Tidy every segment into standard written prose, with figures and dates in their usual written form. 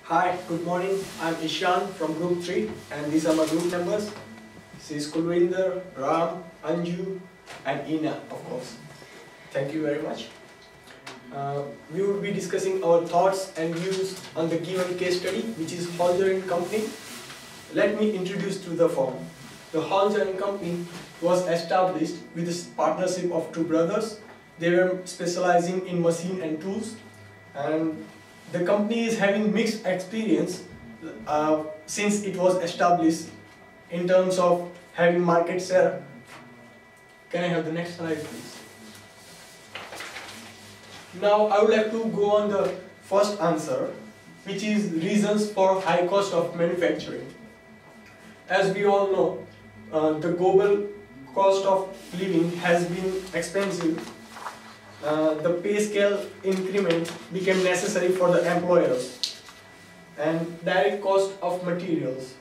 Hi, good morning. I'm Ishan from Group 3 and these are my group members. This is Kulwinder, Ram, Anju and Ina, of course. Thank you very much. We will be discussing our thoughts and views on the given case study, which is Holger & Company. Let me introduce to the firm. The Holger & Company was established with a partnership of two brothers. They were specializing in machine and tools, and the company is having mixed experience since it was established in terms of having market share. Can I have the next slide, please? Now I would like to go on the first answer, which is reasons for high cost of manufacturing. As we all know, the global cost of living has been expensive. The pay scale increment became necessary for the employers, and direct cost of materials.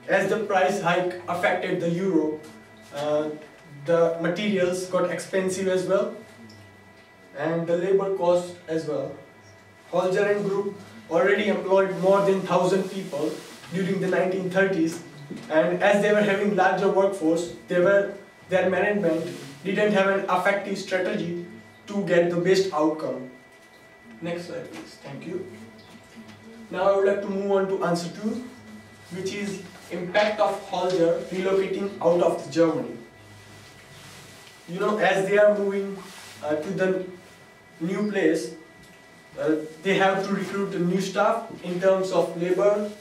As the price hike affected the euro, the materials got expensive as well, and the labor cost as well. Holger & Group already employed more than 1,000 people during the 1930s, and as they were having larger workforce, their management didn't have an effective strategy to get the best outcome. Next slide, please. Thank you. Now I would like to move on to answer 2, which is impact of Holger relocating out of Germany. You know, as they are moving to the new place, they have to recruit the new staff in terms of labor,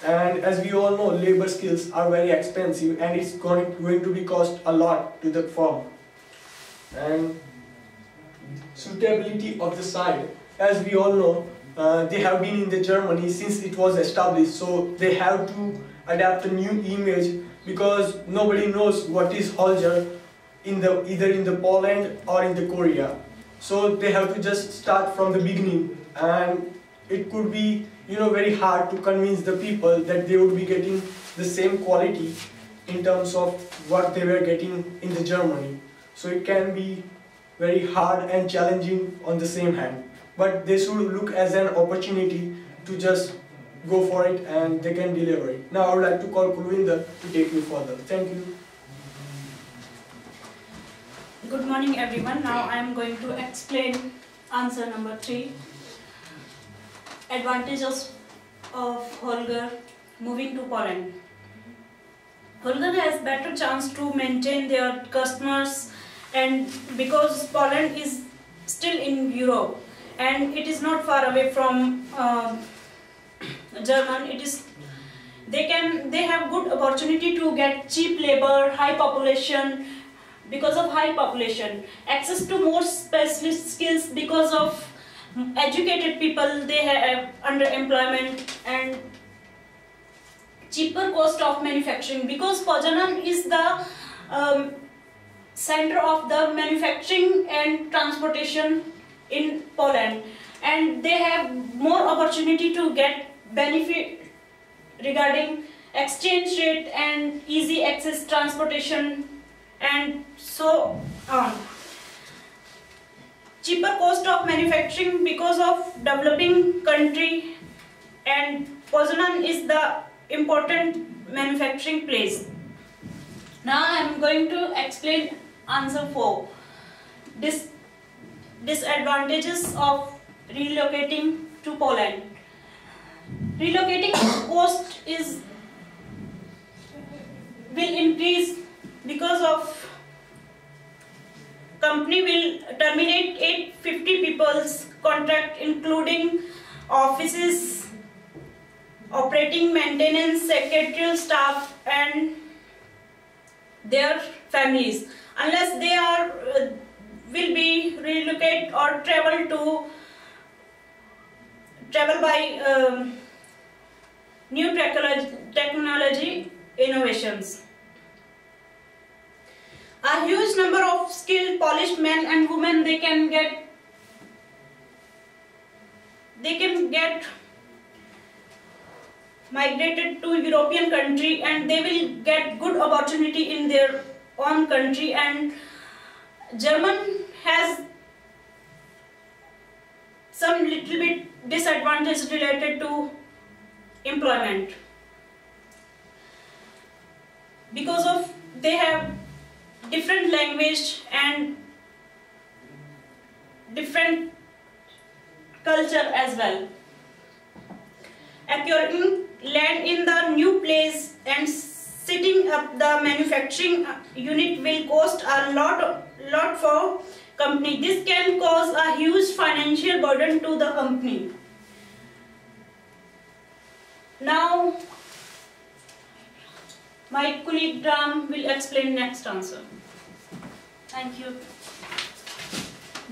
and as we all know, labor skills are very expensive and it's going to be cost a lot to the firm. And suitability of the site, as we all know, they have been in the Germany since it was established, so they have to adapt a new image because nobody knows what is Holger either in the Poland or in the Korea. So they have to just start from the beginning, and it could be very hard to convince the people that they would be getting the same quality in terms of what they were getting in the Germany. So it can be very hard and challenging on the same hand, but they should look as an opportunity to just go for it and they can deliver it. Now I would like to call Kulwinder to take you further. Thank you. Good morning everyone. Now I am going to explain answer number 3. Advantages of Holger moving to Poland. Holger has better chance to maintain their customers, and because Poland is still in Europe and it is not far away from Germany, they have good opportunity to get cheap labor, high population. Because of high population, access to more specialist skills because of educated people, they have underemployment, and cheaper cost of manufacturing because Poznan is the center of the manufacturing and transportation in Poland, and they have more opportunity to get benefit regarding exchange rate and easy access transportation and so on. Cheaper cost of manufacturing because of developing country, and Poznan is the important manufacturing place. Now I am going to explain answer 4. Disadvantages of relocating to Poland. Relocating cost will increase because of company will terminate 850 people's contract, including offices, operating, maintenance, secretarial staff and their families, unless they will be relocate or travel by new technology innovations. A huge number of skilled, polished men and women they can get migrated to European country, and they will get good opportunity in their own country. And German has some little bit disadvantage related to employment. Because of they have different language and different culture as well. Acquiring land in the new place and setting up the manufacturing unit will cost a lot for company. This can cause a huge financial burden to the company. Now my colleague Ram will explain next answer. Thank you.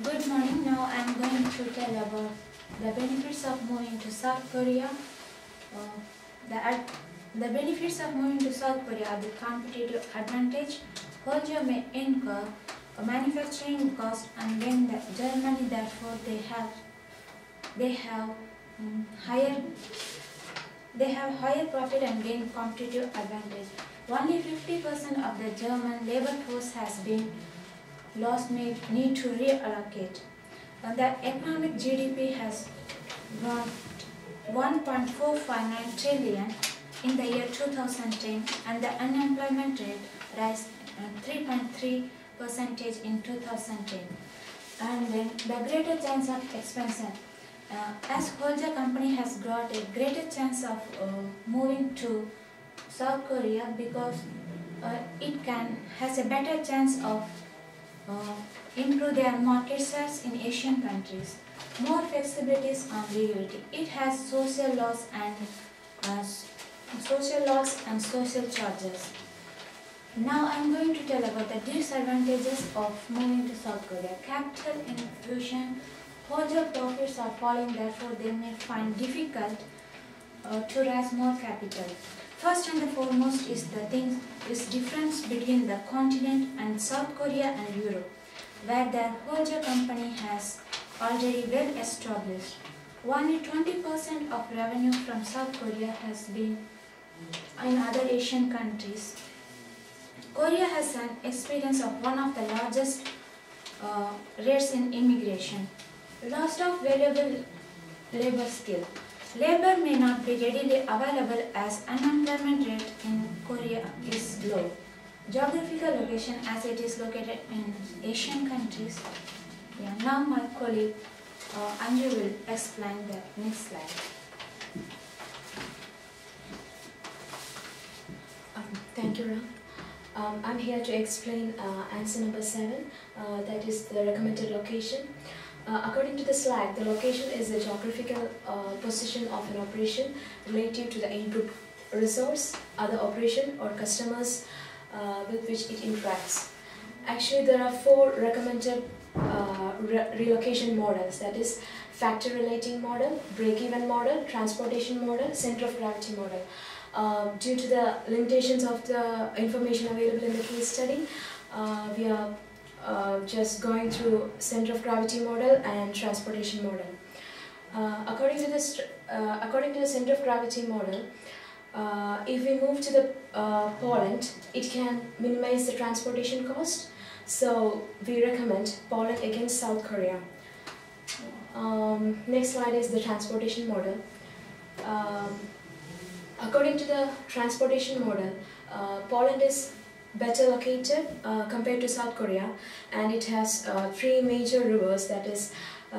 Good morning. Now I am going to tell about the benefits of moving to South Korea. The benefits of moving to South Korea are the competitive advantage. Korea may incur a manufacturing cost, and then Germany, therefore they have higher profit and gain competitive advantage. Only 50% of the German labor force has been lost, may need to reallocate. And the economic GDP has grown 1.459 trillion in the year 2010, and the unemployment rate rise 3.3% in 2010. And then the greater chance of expansion. As Holger company has got a greater chance of moving to South Korea because it has a better chance of improve their market size in Asian countries. More flexibilities on legality. It has social laws and social charges. Now I am going to tell about the disadvantages of moving to South Korea. Capital infusion. Holger profits are falling, therefore they may find difficult to raise more capital. First and the foremost is difference between the continent and South Korea and Europe, where the Holger company has already well established. Only 20% of revenue from South Korea has been in other Asian countries. Korea has an experience of one of the largest rates in immigration. Loss of valuable labor skill. Labor may not be readily available as unemployment rate in Korea is low. Geographical location, as it is located in Asian countries. Yeah, now my colleague Anju will explain the next slide. Thank you, Ram. I'm here to explain answer number 7, that is the recommended location. According to the slide, the location is the geographical position of an operation relative to the input resource, other operation or customers with which it interacts. Actually, there are 4 recommended relocation models, that is factor relating model, break-even model, transportation model, center of gravity model. Due to the limitations of the information available in the case study, we are just going through center of gravity model and transportation model. According to the center of gravity model, if we move to the Poland, it can minimize the transportation cost. So we recommend Poland against South Korea. Next slide is the transportation model. According to the transportation model, Poland is better located compared to South Korea, and it has 3 major rivers, that is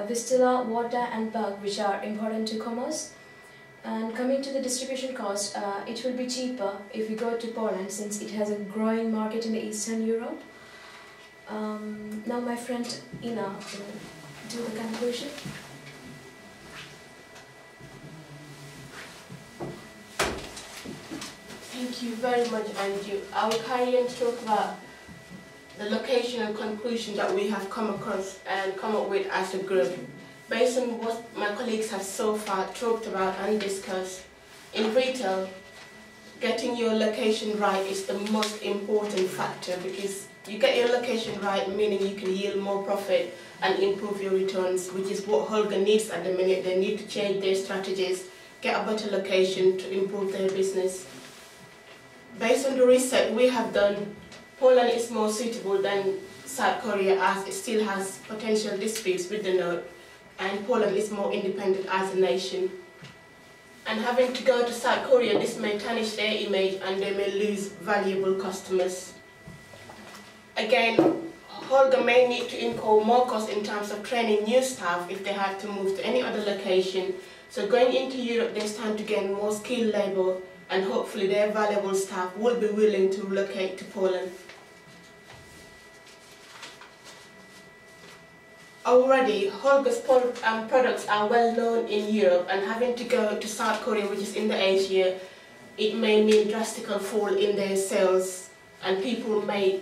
Vistula, Volta and Bug, which are important to commerce. And coming to the distribution cost, it will be cheaper if we go to Poland, since it has a growing market in the Eastern Europe. Now my friend Ina will do the conclusion. Thank you very much, Anju. I will carry on to talk about the location and conclusion that we have come across and come up with as a group. Based on what my colleagues have so far talked about and discussed, in retail, getting your location right is the most important factor, because you get your location right, meaning you can yield more profit and improve your returns, which is what Holger needs at the minute. They need to change their strategies, get a better location to improve their business. Based on the research we have done, Poland is more suitable than South Korea, as it still has potential disputes with the North, and Poland is more independent as a nation. And having to go to South Korea, this may tarnish their image and they may lose valuable customers. Again, Holga may need to incur more cost in terms of training new staff if they have to move to any other location. So going into Europe, they stand to gain more skilled labor, and hopefully their valuable staff will be willing to relocate to Poland. Already, Holga's products are well known in Europe, and having to go to South Korea, which is in the Asia, it may mean drastic fall in their sales, and people may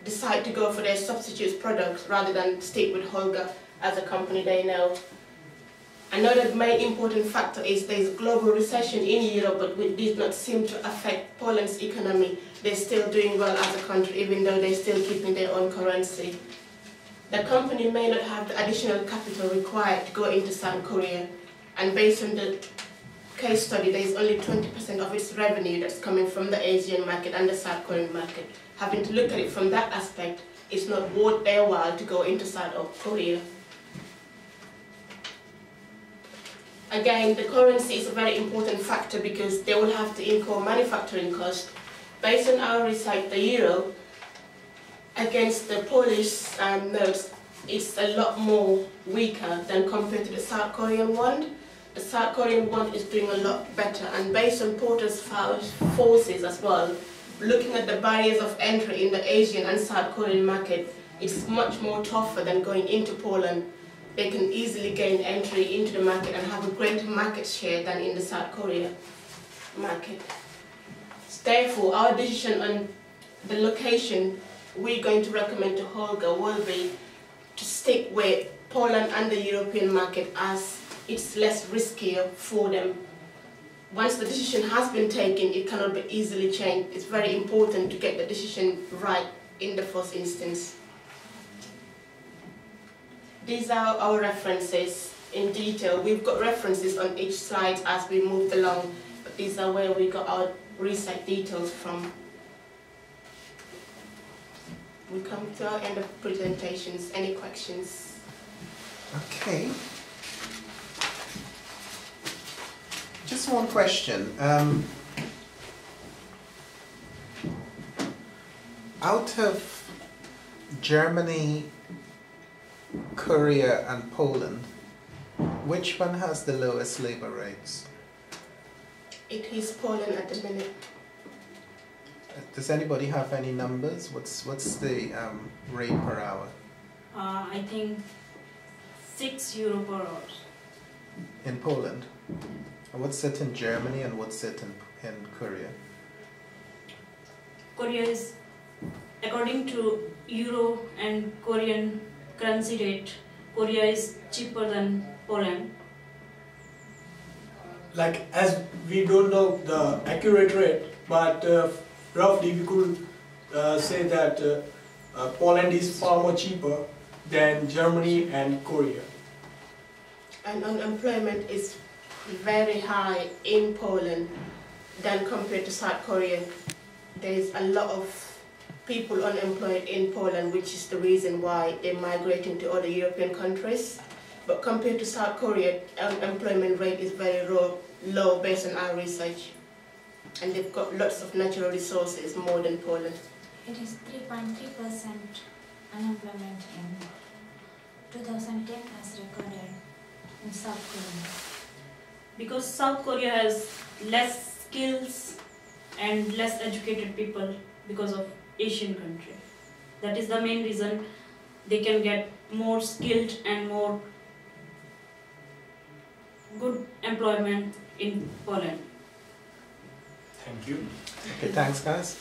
decide to go for their substitute products rather than stick with Holga as a company they know. Another main important factor is there is global recession in Europe, but it did not seem to affect Poland's economy. They're still doing well as a country, even though they're still keeping their own currency. The company may not have the additional capital required to go into South Korea, and based on the case study, there is only 20% of its revenue that's coming from the Asian market and the South Korean market. Having to look at it from that aspect, it's not worth their while to go into South Korea. Again, the currency is a very important factor because they will have to incur manufacturing costs. Based on our research, the euro against the Polish notes is a lot more weaker than compared to the South Korean won. The South Korean won is doing a lot better, and based on Porter's forces as well, looking at the barriers of entry in the Asian and South Korean market, it's much more tougher than going into Poland. They can easily gain entry into the market and have a greater market share than in the South Korea market. Therefore, our decision on the location we're going to recommend to Holga will be to stick with Poland and the European market, as it's less riskier for them. Once the decision has been taken, it cannot be easily changed. It's very important to get the decision right in the first instance. These are our references in detail. We've got references on each slide as we moved along, but these are where we got our research details from. We come to our end of presentations. Any questions? Okay. Just one question. Out of Germany, Korea and Poland, which one has the lowest labor rates? It is Poland at the minute. Does anybody have any numbers? What's the rate per hour? I think €6 per hour. In Poland? And what's it in Germany and what's it in Korea? Korea is, according to Euro and Korean currency rate, Korea is cheaper than Poland. Like, as we don't know the accurate rate, but roughly we could say that Poland is far more cheaper than Germany and Korea. And unemployment is very high in Poland than compared to South Korea. There is a lot of people unemployed in Poland, which is the reason why they're migrating to other European countries. But compared to South Korea, unemployment rate is very low based on our research. And they've got lots of natural resources, more than Poland. It is 3.3% unemployment in 2010 as recorded in South Korea. Because South Korea has less skills and less educated people because of Asian country. That is the main reason they can get more skilled and more good employment in Poland. Thank you. Okay, thanks guys.